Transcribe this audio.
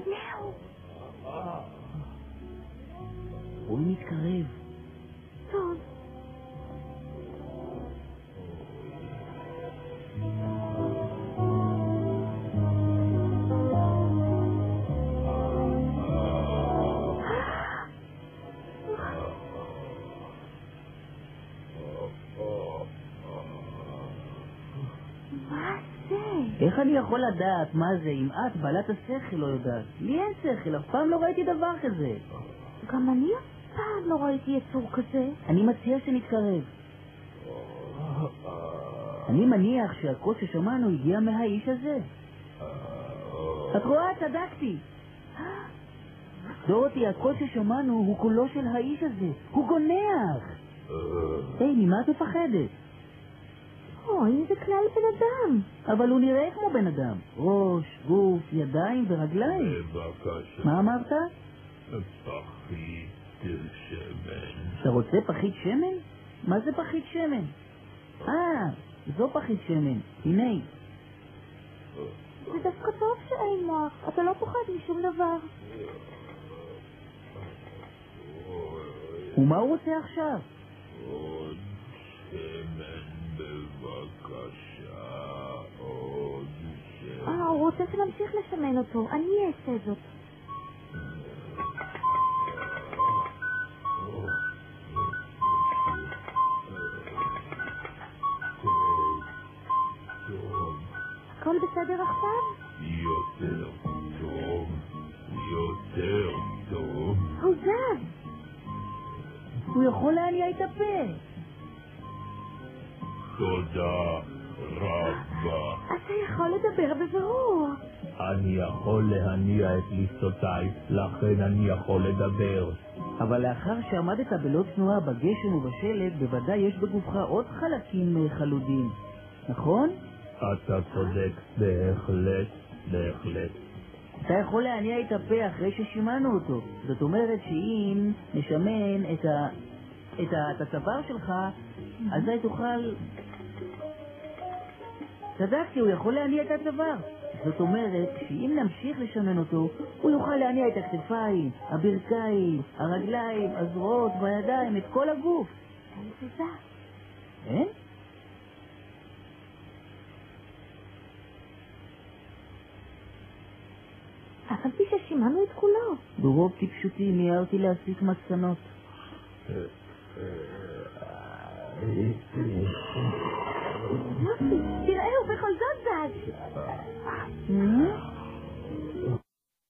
זהו. הוא מתקרב. טוב. איך אני יכול לדעת מה זה אם את, בעלת השכל, לא יודעת? לי אין שכל, אף פעם לא ראיתי דבר כזה. גם אני אף פעם לא ראיתי יצור כזה. אני מציע שנתקרב. אני מניח שהקול ששמענו הגיע מהאיש הזה. את רואה, צדקתי. דורותי, הקול ששמענו הוא קולו של האיש הזה. הוא גונח. היי, ממה את מפחדת? אוי, זה כלל בן אדם. אבל הוא נראה כמו בן אדם. ראש, גוף, ידיים ורגליים. בבקשה. מה אמרת? פחית שמן. אתה רוצה פחית שמן? מה זה פחית שמן? זו פחית שמן. הנה. זה דווקא טוב שאין מוח. אתה לא פוחד משום דבר. ומה הוא רוצה עכשיו? עוד שמן בבקשה. עוד שמן. הוא רוצה שנמשיך לשמן אותו. אני אעשה זאת. הכל בסדר עכשיו? יותר טוב. יותר טוב. הוא זב. הוא יכול להניע את הפה. תודה רבה. אתה יכול לדבר בברור. אני יכול להניע את ליסטותיי, לכן אני יכול לדבר. אבל לאחר שעמדת בלא תנועה בגשם ובשלג, בוודאי יש בגופך עוד חלקים חלודים, נכון? אתה צודק, בהחלט, בהחלט. אתה יכול להניע את הפה אחרי ששימענו אותו. זאת אומרת שאם נשמן את הצוואר שלך, אז אתה תוכל... צדקתי, הוא יכול להניע את הצוואר. זאת אומרת שאם נמשיך לשמן אותו, הוא יוכל להניע את הכתפיים, הברכיים, הרגליים, הזרועות והידיים, את כל הגוף. תודה. כן? אבל פי ששימענו את כולו. ברוב טיפשותי מיהרתי להסיק מסקנות. יופי, תראה, הוא בכל זאת זז.